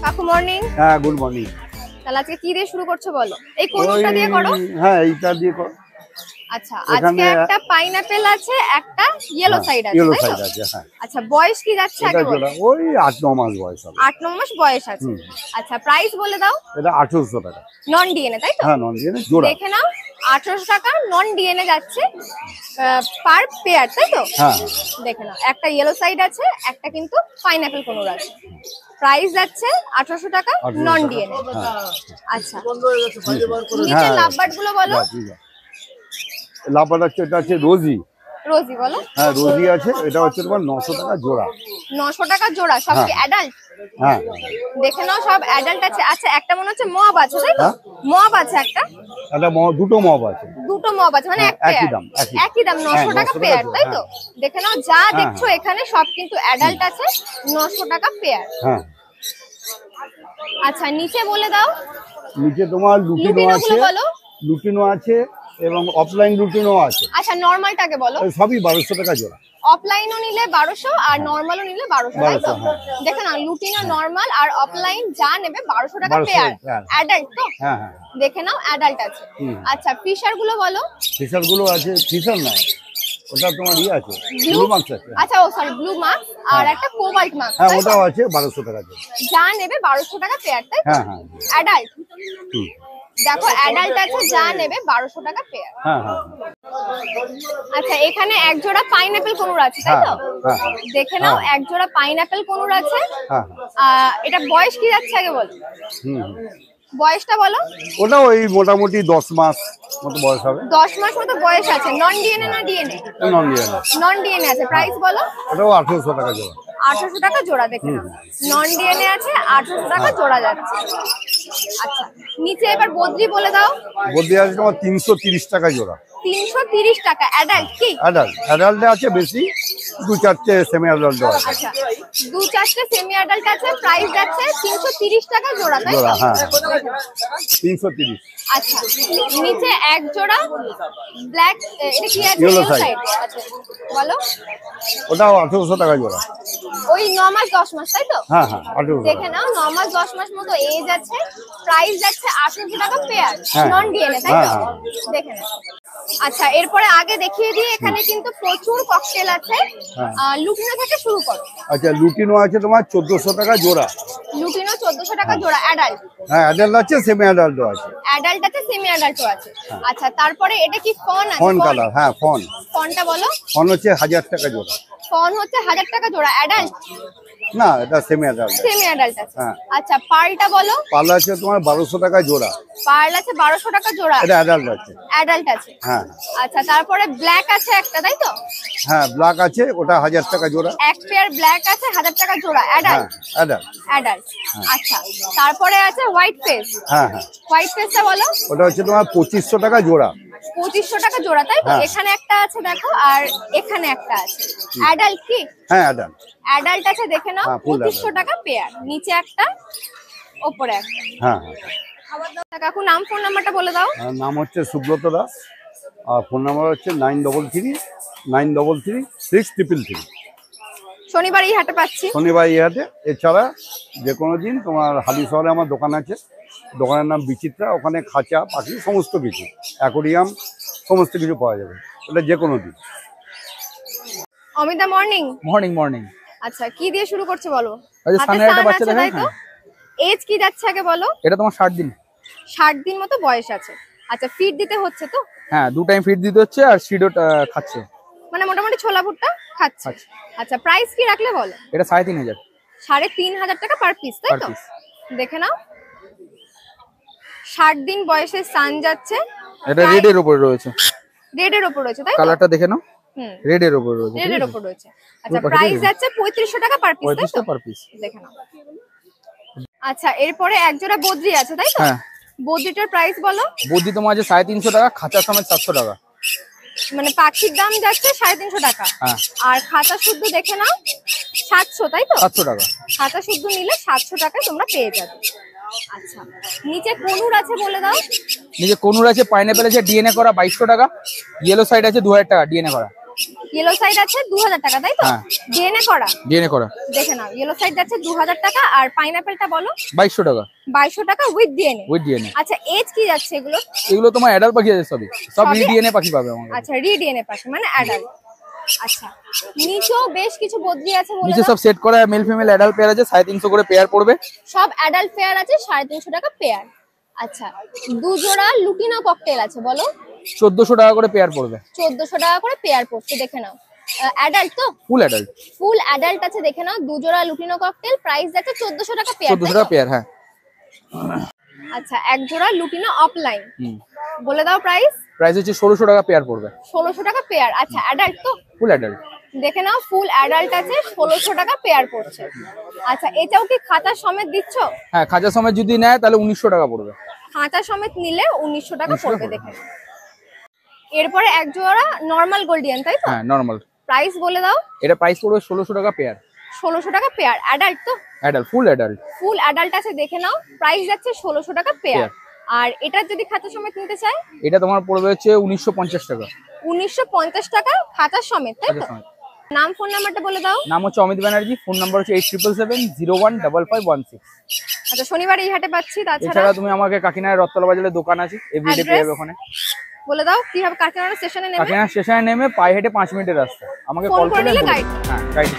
কাকু মর্নিং। হ্যাঁ good morning. তাহলে আজকে কি দিয়ে শুরু করছো বলো? এই কোনটা দিয়ে করো? হ্যাঁ এইটা দিয়ে করো। আচ্ছা আজকে একটা পাইনাপল আছে, একটা ইয়েলো সাইড আছে। ইয়েলো সাইড আছে হ্যাঁ। আচ্ছা বয়স কি যাচ্ছে আগে বলো? ওই 8-9 মাস বয়স হবে। 8-9 মাস বয়স আছে। আচ্ছা প্রাইস বলে দাও। এটা 1800 টাকা। নন ডিএনএ তাই তো? হ্যাঁ নন ডিএনএ জোড়া। দেখে নাও 1800 টাকা নন ডিএনএ যাচ্ছে পার পেয়ার তাই তো? হ্যাঁ দেখে নাও একটা ইয়েলো সাইড আছে, একটা কিন্তু পাইনাপল কোনোর আছে। প্রাইস যাচ্ছে 1800 টাকা নন ডিএনএ। আচ্ছা নিচে লাভবার্ড গুলো বলো। লাভবার্ড আছে, এটা আছে রোজি। রোজি বলো। হ্যাঁ রোজি আছে, এটা হচ্ছে তোমার 900 টাকা জোড়া। 900 টাকা জোড়া, সব কি অ্যাডাল্ট? হ্যাঁ দেখে নাও সব অ্যাডাল্ট আছে। আচ্ছা একটা মনে হচ্ছে মব আছে তাই তো? মব আছে একটা। এটা দুটো মব আছে। দুটো মব আছে মানে একই দাম। একই দাম 900 টাকা পেয়ার তাই তো? দেখে নাও যা দেখছো এখানে সব কিন্তু অ্যাডাল্ট আছে, 900 টাকা পেয়ার। হ্যাঁ আচ্ছা নিচে বলে দাও। নিচে তোমার লুটিনো আছে, লুটিনো আছে এবং অফলাইন লুটিনো আছে। আচ্ছা নরমালটাকে বলো। সবই 1200 টাকা জোড়া। অফলাইনও নিলে 1200 আর নরমালও নিলে 1200 তাই তো? দেখো না লুটিনো নরমাল আর অফলাইন যা নেবে 1200 টাকা পেয়ার। অ্যাডাল্ট তো? হ্যাঁ হ্যাঁ দেখে নাও অ্যাডাল্ট আছে। আচ্ছা ফিশার গুলো বলো। ফিশার গুলো আছে, ফিশার না ওটা তোমার আছে ব্লু মার্কস আছে। আচ্ছা ও সরি ব্লু মার্কস আর একটা কোবাল্ট মার্কস। হ্যাঁ ওটাও আছে 1200 টাকা জোড়া। যা নেবে 1200 টাকা পেয়ার তাই তো? হ্যাঁ হ্যাঁ অ্যাডাল্ট। দেখো অ্যাডাল্ট আছে, যা নেবে 1200 টাকা পেয়ার। হ্যাঁ হ্যাঁ আচ্ছা এখানে এক জোড়া পাইনাপল কোনুর আছে তাই তো? দেখে নাও এক জোড়া পাইনাপল কোনুর আছে। এটা বয়স কি যাচ্ছে আগে বলো। বয়সটা বলো। ওটা ওই মোটামুটি 10 মাস মতো বয়স হবে। 10 মাস মতো বয়স আছে। নন ডিএনএ না DNA? Non DNA. Non DNA আছে। প্রাইস বলো। ওটাও 1800 টাকা জোড়া। 1800 টাকা জোড়া। দেখে নাও নন ডিএনএ আছে, 1800 টাকা জোড়া যাচ্ছে। আচ্ছা নিচে এবার বদ্রি বলে দাও। বদ্রি আছে তোমার 330 টাকা জোড়া। 330 টাকা। অ্যাডাল্ট কি? অ্যাডাল্ট আছে বেশি, 2-4টে সেমি অ্যাডাল্ট আছে। আচ্ছা 2-4টে সেমি অ্যাডাল্ট আছে। প্রাইস যাচ্ছে 330 টাকা জোড়া তাই তো? হ্যাঁ 330। আচ্ছা নিচে এক জোড়া ব্ল্যাক, এটা কি আছে? Yellow side. আচ্ছা বলো। ওটাও 1800 টাকা জোড়া। ওই 9 মাস 10 মাস তাই তো? হ্যাঁ হ্যাঁ 1800। দেখে নাও 9 মাস 10 মাস মতো এজ আছে। প্রাইস যাচ্ছে 1800 টাকা পেয়ার নন ডিএনএ তাই তো? দেখে নাও। আচ্ছা এরপরে আগে দেখিয়ে দিই, এখানে কিন্তু প্রচুর ককটেল আছে। লুটিনো থেকে শুরু করো। আচ্ছা লুটিনো আছে তোমার 1400 টাকা জোড়া। লুটিনো 1400 টাকা জোড়া। অ্যাডাল্ট? হ্যাঁ অ্যাডাল্ট আছে, সেমি অ্যাডাল্টও আছে। অ্যাডাল্ট আছে, সেমি অ্যাডাল্টও আছে। আচ্ছা তারপরে এটা কি ফন আছে? Fawn colour. হ্যাঁ ফন। ফনটা বলো। ফন হচ্ছে 1000 টাকা জোড়া। ফন হচ্ছে 1000 টাকা জোড়া। অ্যাডাল্ট না এটা সেমি অ্যাডাল্ট। সেমি অ্যাডাল্ট আছে। আচ্ছা পার্লটা বলো। পার্ল আছে তোমার 1200 টাকা জোড়া। পার্ল আছে 1200 টাকা জোড়া। এটা অ্যাডাল্ট আছে। অ্যাডাল্ট আছে। হ্যাঁ আচ্ছা তারপরে ব্ল্যাক আছে একটা তাই তো? হ্যাঁ ব্ল্যাক আছে, ওটা 1000 টাকা জোড়া। এক পেয়ার ব্ল্যাক আছে 1000 টাকা জোড়া। অ্যাডাল্ট? অ্যাডাল্ট। অ্যাডাল্ট। আচ্ছা তারপরে আছে হোয়াইট ফেস। হ্যাঁ হ্যাঁ হোয়াইট ফেসটা বলো। ওটা হচ্ছে তোমার 2500 টাকা জোড়া। 2500 টাকা জোড়া তাই তো? এখানে একটা আছে দেখো আর এখানে একটা আছে। অ্যাডাল্ট কি? হ্যাঁ অ্যাডাল্ট। অ্যাডাল্ট আছে দেখে নাও 2500 টাকা পেয়ার। নিচে একটা উপরে একটা। হ্যাঁ কাকু নাম ফোন নাম্বারটা বলে দাও। নাম হচ্ছে সুব্রত দাস আর ফোন নাম্বার হচ্ছে 9339336333। শনিবার এই হাটে পাচ্ছি। শনিবার এই হাটে। এছাড়া যে কোনো দিন তোমার হালি শহরে আমার দোকান আছে, দোকানের নাম বিচিত্রা। ওখানে খাঁচা পাখি সমস্ত কিছু, অ্যাকোরিয়াম সমস্ত কিছু পাওয়া যাবে, ওটা যে কোনো দিন। অমিতা মর্নিং। Morning morning. আচ্ছা কি দিয়ে শুরু করছে বলো। এজ কি যাচ্ছে আগে বলো। এটা তোমার 60 দিন। 60 দিন মতো বয়স আছে। আচ্ছা ফিড দিতে হচ্ছে তো? হ্যাঁ 2 টাইম ফিড দিতে হচ্ছে আর সিডও খাচ্ছে, মানে মোটামুটি ছোলা ভুট্টা খাচ্ছে। আচ্ছা প্রাইস কি রাখলে বলো। এটা 3500। 3500 টাকা পার পিস তাই তো? দেখে নাও 60 দিন বয়সে সান যাচ্ছে। এটা রেডের উপরে রয়েছে। রেডের উপর রয়েছে তাই তো? কালারটা দেখে নাও। রেডের উপরে রয়েছে। রেডের উপর রয়েছে। আচ্ছা প্রাইস যাচ্ছে 3500 টাকা পার পিস তাই তো? 3500 পার পিস। দেখে নাও। আচ্ছা এরপরে এক জোড়া বদ্রি আছে তাই তো? হ্যাঁ বদ্রিটার প্রাইস বলো। বদ্রি তোমার আছে 350 টাকা, খাঁচা সমেত 700 টাকা। মানে পাখির দাম যাচ্ছে 350 টাকা। আর খাঁচা শুদ্ধ দেখে নাও 700 তাই তো? 700 টাকা। খাঁচা শুদ্ধ নিলে 700 টাকায় তোমরা পেয়ে যাবে। আচ্ছা নিচে কোনুর আছে বলে দাও। নিচে কোনুর আছে, পাইনাপল আছে ডিএনএ করা 2200 টাকা, ইয়েলো সাইড আছে 2000 টাকা ডিএনএ করা। ইয়েলো সাইড আছে 2000 টাকা, তাই তো? হ্যাঁ। ডিএনএ করা? ডিএনএ করা। দেখে নাও, ইয়েলো সাইড যাচ্ছে 2000 টাকা, আর পাইনাপেলটা বলো 2200 টাকা। 2200 টাকা উইথ ডিএনএ। With DNA. আচ্ছা, এজ কি যাচ্ছে এগুলো? এগুলো তোমার অ্যাডাল্ট পাখি আছে সবই, সব ডিএনএ পাখি পাবে আমার কাছে। আচ্ছা, ডিএনএ পাখি মানে অ্যাডাল্ট। আচ্ছা, নিচেও বেশ কিছু বদ্রি আছে বলে নিচে দাও। সব সেট করা মেল ফিমেল অ্যাডাল্ট পেয়ার আছে, 350 করে পেয়ার পড়বে। সব অ্যাডাল্ট পেয়ার আছে 350 টাকা পেয়ার। আচ্ছা, দু জোড়া লুটিনো ককটেল আছে বলো। 1400 টাকা করে পেয়ার পড়বে। 1400 টাকা করে পেয়ার পড়ছে, দেখে নাও। অ্যাডাল্ট তো? Full adult. ফুল অ্যাডাল্ট আছে, দেখে নাও। দু জোড়া লুটিনো ককটেল, প্রাইস যাচ্ছে 1400 টাকা পেয়ার। 1400 টাকা পেয়ার, হ্যাঁ। আচ্ছা, এক জোড়া লুটিনো অফলাইন হুম। বলে দাও প্রাইস। প্রাইস হচ্ছে 1600 টাকা পেয়ার পড়বে। 1600 টাকা পেয়ার। আচ্ছা, অ্যাডাল্ট তো? Full adult. দেখে নাও, ফুল অ্যাডাল্ট আছে, 1600 টাকা পেয়ার পড়ছে। আচ্ছা, এটাও কি খাঁচা সমেত দিচ্ছ? হ্যাঁ, খাঁচা সমেত যদি নেয় তাহলে 1900 টাকা পড়বে। খাঁচা সমেত নিলে 1900 টাকা পড়বে, দেখে নাও। এরপরে এক জোড়া নরমাল গোল্ডিয়ান, তাই তো? হ্যাঁ, নরমাল। প্রাইস বলে দাও। এটা প্রাইস পড়বে 1600 টাকা পেয়ার। 1600 টাকা পেয়ার। অ্যাডাল্ট তো? Adult, full adult. Full adult আছে, দেখে নাও। প্রাইস যাচ্ছে 1600 টাকা পেয়ার। পেয়ার। আর এটা যদি খাঁচা সমেত নিতে চায়? এটা তোমার পড়বে হচ্ছে 1950 টাকা। 1950 টাকা খাঁচা সমেত, তাই তো? খাঁচা সমেত। নাম ফোন নাম্বারটা বলে দাও। নাম হচ্ছে অমিত ব্যানার্জি, ফোন নাম্বার হচ্ছে 8777015516। আচ্ছা, শনিবার এই হাটে পাচ্ছি, তাছাড়া এছাড়া তুমি আমাকে কাকিনাড়া রত্তলা বাজারে দোকান আছে, এভরিডে পেয়ে যাবে ওখানে। বলে দাও কিভাবে কাকিনাড়া স্টেশনে নেবে। কাকিনাড়া স্টেশনে নেমে পায়ে হেঁটে 5 মিনিটের রাস্তা, আমাকে ফোন কল করে করলে নিলে গাইড। হ্যাঁ, গাইড